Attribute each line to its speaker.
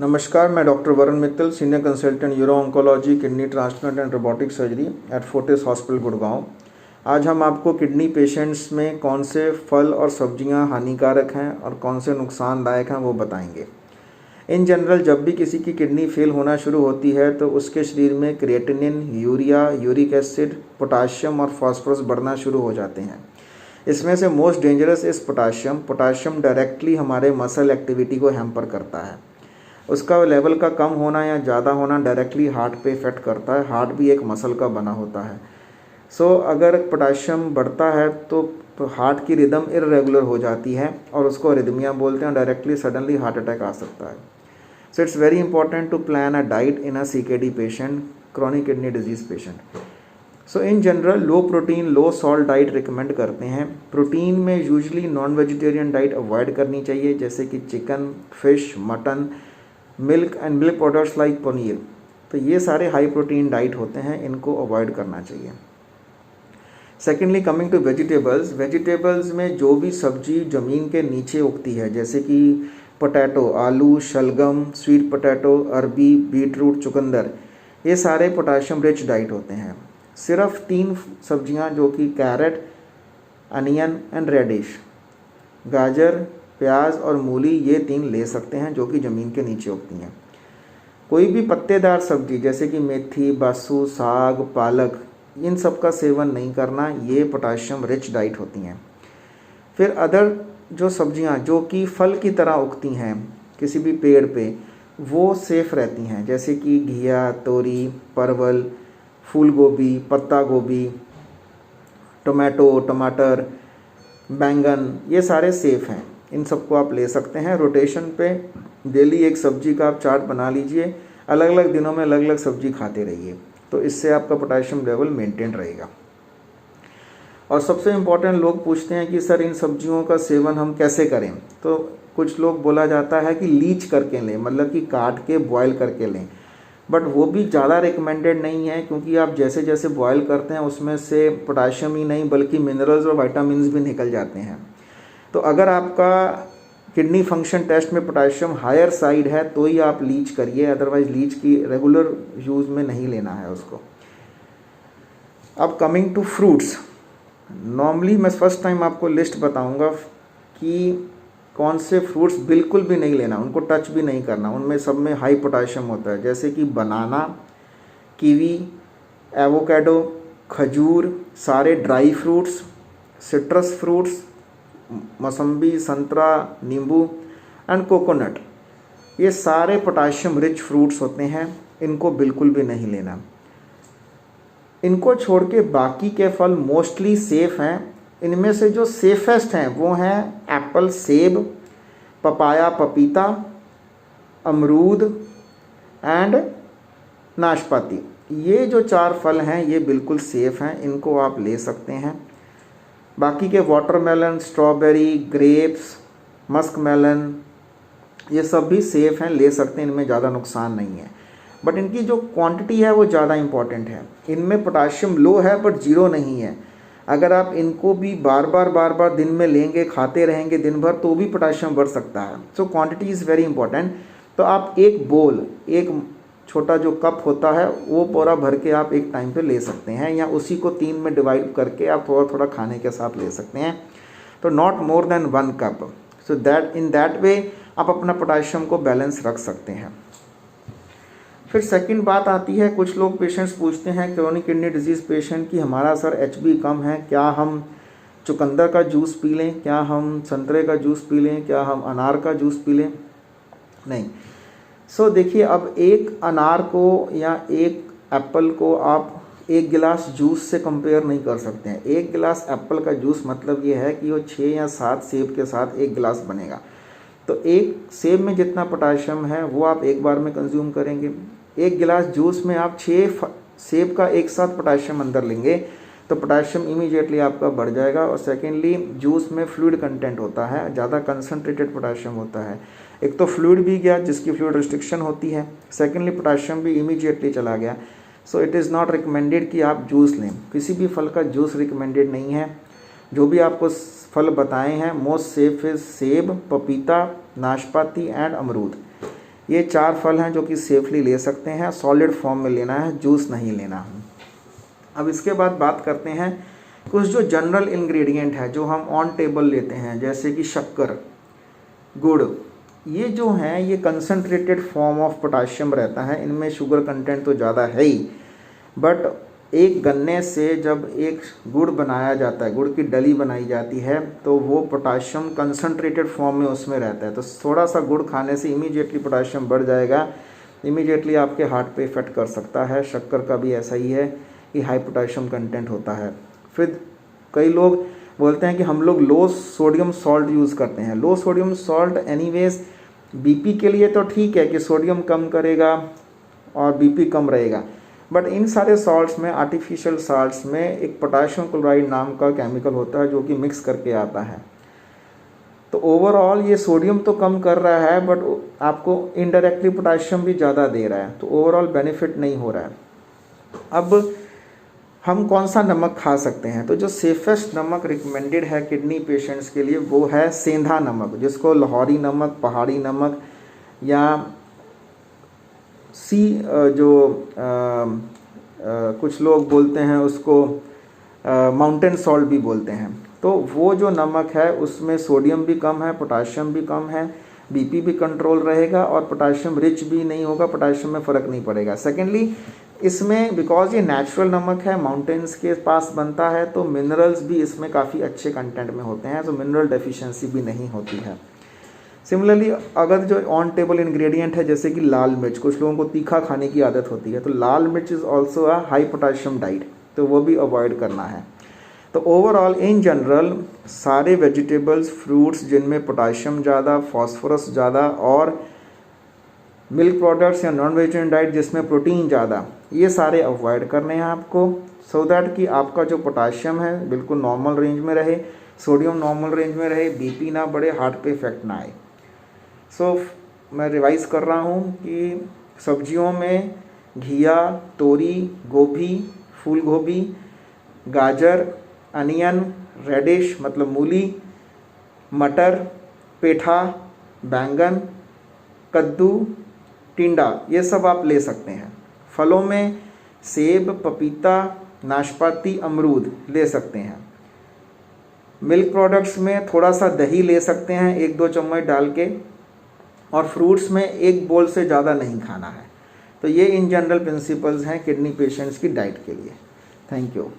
Speaker 1: नमस्कार, मैं doctor Varun Mittal, senior consultant euro oncology, kidney transplant and robotic surgery eight Fortis hospital Gurgaon. आज हम आपको किडनी पेशेंट्स में कौन से फल और सब्जियां हानिकारक हैं और कौन से नुकसानदायक हैं वो बताएंगे। इन जनरल जब भी किसी की किडनी फेल होना शुरू होती है तो उसके शरीर में creatinine, urea, uric acid, potassium और फास्फोरस बढ़ना शुरू हो जाते हैं। इसमें से मोस्ट डेंजरस इस पोटाशियम डायरेक्टली हमारे मसल एक्टिविटी को हैम्पर करता है। उसका लेवल का कम होना या ज़्यादा होना डायरेक्टली हार्ट पे इफ़ेक्ट करता है। हार्ट भी एक मसल का बना होता है। अगर पोटाशियम बढ़ता है तो हार्ट की रिदम इरेगुलर हो जाती है और उसको अरिदमिया बोलते हैं। डायरेक्टली सडनली हार्ट अटैक आ सकता है। It's very important to plan a diet in a CKD patient, chronic kidney disease patient. In general low protein low salt diet recommend करते हैं। प्रोटीन में usually non vegetarian diet avoid करनी चाहिए, जैसे कि chicken, fish, mutton, milk and milk products like paneer. तो ये सारे हाई प्रोटीन डाइट होते हैं, इनको अवॉइड करना चाहिए। सेकेंडली, कमिंग टू वेजिटेबल्स में जो भी सब्जी ज़मीन के नीचे उगती है, जैसे कि पोटैटो, आलू, शलगम, स्वीट पोटैटो, अरबी, बीटरूट, चुकंदर, ये सारे पोटाशियम रिच डाइट होते हैं। सिर्फ 3 सब्जियां जो कि कैरेट, अनियन एंड रेडिश, गाजर, प्याज और मूली, ये 3 ले सकते हैं जो कि ज़मीन के नीचे उगती हैं। कोई भी पत्तेदार सब्जी जैसे कि मेथी, बासु, साग, पालक, इन सब का सेवन नहीं करना, ये पोटाशियम रिच डाइट होती हैं। फिर अदर जो सब्जियां जो कि फल की तरह उगती हैं किसी भी पेड़ पे, वो सेफ रहती हैं, जैसे कि घिया, तोरी, परवल, फूल गोभी, पत्ता गोभी, टोमेटो, टमाटर, बैंगन, ये सारे सेफ हैं। इन सबको आप ले सकते हैं। रोटेशन पे डेली एक सब्जी का आप चार्ट बना लीजिए, अलग अलग दिनों में अलग अलग सब्जी खाते रहिए, तो इससे आपका पोटेशियम लेवल मेंटेन रहेगा। और सबसे इम्पोर्टेंट, लोग पूछते हैं कि सर इन सब्जियों का सेवन हम कैसे करें। तो कुछ लोग बोला जाता है कि लीच करके लें, मतलब कि काट के बॉयल करके लें, बट वो भी ज़्यादा रिकमेंडेड नहीं है, क्योंकि आप जैसे जैसे बॉयल करते हैं उसमें से पोटेशियम ही नहीं बल्कि मिनरल्स और विटामिन्स भी निकल जाते हैं। तो अगर आपका किडनी फंक्शन टेस्ट में पोटेशियम हायर साइड है तो ही आप लीच करिए, अदरवाइज लीच की रेगुलर यूज़ में नहीं लेना है उसको। अब कमिंग टू फ्रूट्स, नॉर्मली मैं फर्स्ट टाइम आपको लिस्ट बताऊंगा कि कौन से फ्रूट्स बिल्कुल भी नहीं लेना, उनको टच भी नहीं करना। उनमें सब में हाई पोटेशियम होता है, जैसे कि बनाना, कीवी, एवोकाडो, खजूर, सारे ड्राई फ्रूट्स, सिट्रस फ्रूट्स, मौसम्बी, संतरा, नींबू एंड कोकोनट, ये सारे पोटाशियम रिच फ्रूट्स होते हैं, इनको बिल्कुल भी नहीं लेना। इनको छोड़ के बाकी के फल मोस्टली सेफ हैं। इनमें से जो सेफेस्ट हैं वो हैं एप्पल, सेब, पपाया, पपीता, अमरूद एंड नाशपाती। ये जो 4 फल हैं ये बिल्कुल सेफ हैं, इनको आप ले सकते हैं। बाकी के watermelon, strawberry, grapes, musk melon, ये सब भी सेफ हैं, ले सकते हैं, इनमें ज़्यादा नुकसान नहीं है। बट इनकी जो क्वांटिटी है वो ज़्यादा इंपॉर्टेंट है। इनमें पोटाशियम लो है बट ज़ीरो नहीं है। अगर आप इनको भी बार बार दिन में लेंगे, खाते रहेंगे दिन भर, तो भी पोटाशियम बढ़ सकता है। Quantity is very important. तो आप एक बोल, एक छोटा जो कप होता है वो पूरा भर के आप एक टाइम पे ले सकते हैं, या उसी को 3 में डिवाइड करके आप थोड़ा थोड़ा खाने के साथ ले सकते हैं। तो not more than 1 cup. That in that way आप अपना पोटाशियम को बैलेंस रख सकते हैं। फिर सेकंड बात आती है, कुछ लोग पेशेंट्स पूछते हैं, क्रोनिक किडनी डिजीज़ पेशेंट, कि हमारा सर HB कम है, क्या हम चुकंदर का जूस पी लें, क्या हम संतरे का जूस पी लें, क्या हम अनार का जूस पी लें? नहीं। देखिए, अब एक अनार को या एक एप्पल को आप 1 गिलास जूस से कंपेयर नहीं कर सकते हैं। 1 गिलास एप्पल का जूस मतलब ये है कि वो 6 या 7 सेब के साथ 1 गिलास बनेगा। तो एक सेब में जितना पोटाशियम है वो आप एक बार में कंज्यूम करेंगे। 1 गिलास जूस में आप 6 सेब का एक साथ पोटाशियम अंदर लेंगे तो पोटाशियम इमीडिएटली आपका बढ़ जाएगा। और सेकेंडली, जूस में फ्लूइड कंटेंट होता है, ज़्यादा कंसनट्रेटेड पोटाशियम होता है। एक तो फ्लूइड भी गया जिसकी फ्लूइड रिस्ट्रिक्शन होती है, सेकेंडली पोटाशियम भी इमीडिएटली चला गया। इट इज़ नॉट रिकमेंडेड कि आप जूस लें, किसी भी फल का जूस रिकमेंडेड नहीं है। जो भी आपको फल बताए हैं, मोस्ट सेफ इज सेब, पपीता, नाशपाती एंड अमरूद। ये 4 फल हैं जो कि सेफली ले सकते हैं। सॉलिड फॉर्म में लेना है, जूस नहीं लेना है। अब इसके बाद बात करते हैं कुछ जो जनरल इंग्रेडिएंट है जो हम ऑन टेबल लेते हैं, जैसे कि शक्कर, गुड़। ये जो हैं ये कंसनट्रेटेड फॉर्म ऑफ पोटाशियम रहता है, इनमें शुगर कंटेंट तो ज़्यादा है ही, बट एक गन्ने से जब एक गुड़ बनाया जाता है, गुड़ की डली बनाई जाती है, तो वो पोटाशियम कंसनट्रेटेड फॉर्म में उसमें रहता है। तो थोड़ा सा गुड़ खाने से इमीडिएटली पोटाशियम बढ़ जाएगा, इमीडिएटली आपके हार्ट पे इफेक्ट कर सकता है। शक्कर का भी ऐसा ही है कि हाई पोटाशियम कंटेंट होता है। फिर कई लोग बोलते हैं कि हम लोग लो सोडियम सॉल्ट यूज़ करते हैं। लो सोडियम सॉल्ट एनीवेज बीपी के लिए तो ठीक है कि सोडियम कम करेगा और बीपी कम रहेगा, बट इन सारे सॉल्ट्स में, आर्टिफिशियल सॉल्ट्स में एक पोटाशियम क्लोराइड नाम का केमिकल होता है जो कि मिक्स करके आता है। तो ओवरऑल ये सोडियम तो कम कर रहा है, बट आपको इनडायरेक्टली पोटाशियम भी ज़्यादा दे रहा है, तो ओवरऑल बेनिफिट नहीं हो रहा है। अब हम कौन सा नमक खा सकते हैं? तो जो सेफेस्ट नमक रिकमेंडेड है किडनी पेशेंट्स के लिए वो है सेंधा नमक, जिसको लाहौरी नमक, पहाड़ी नमक या कुछ लोग बोलते हैं उसको माउंटेन सॉल्ट भी बोलते हैं। तो वो जो नमक है उसमें सोडियम भी कम है, पोटाशियम भी कम है, बीपी भी कंट्रोल रहेगा और पोटाशियम रिच भी नहीं होगा, पोटाशियम में फ़र्क नहीं पड़ेगा। सेकेंडली इसमें बिकॉज ये नेचुरल नमक है, माउंटेन्स के पास बनता है, तो मिनरल्स भी इसमें काफ़ी अच्छे कंटेंट में होते हैं, तो मिनरल डेफिशिएंसी भी नहीं होती है। सिमिलरली अगर जो ऑन टेबल इंग्रेडिएंट है जैसे कि लाल मिर्च, कुछ लोगों को तीखा खाने की आदत होती है, तो लाल मिर्च is also a high potassium diet, तो वो भी अवॉइड करना है। तो ओवरऑल इन जनरल सारे वेजिटेबल्स, फ्रूट्स जिनमें पोटाशियम ज़्यादा, फॉस्फोरस ज़्यादा और मिल्क प्रोडक्ट्स या नॉन वेजिटेरियन डाइट जिसमें प्रोटीन ज़्यादा, ये सारे अवॉइड करने हैं आपको, सो दैट कि आपका जो पोटाशियम है बिल्कुल नॉर्मल रेंज में रहे, सोडियम नॉर्मल रेंज में रहे, बीपी ना बढ़े, हार्ट पे इफेक्ट ना आए। मैं रिवाइज़ कर रहा हूँ कि सब्जियों में घिया, तोरी, गोभी, फूल गोभी, गाजर, अनियन, रेडिश मतलब मूली, मटर, पेठा, बैंगन, कद्दू, टिंडा, ये सब आप ले सकते हैं। फलों में सेब, पपीता, नाशपाती, अमरूद ले सकते हैं। मिल्क प्रोडक्ट्स में थोड़ा सा दही ले सकते हैं 1-2 चम्मच डाल के, और फ्रूट्स में 1 बोल से ज़्यादा नहीं खाना है। तो ये इन जनरल प्रिंसिपल्स हैं किडनी पेशेंट्स की डाइट के लिए। Thank you.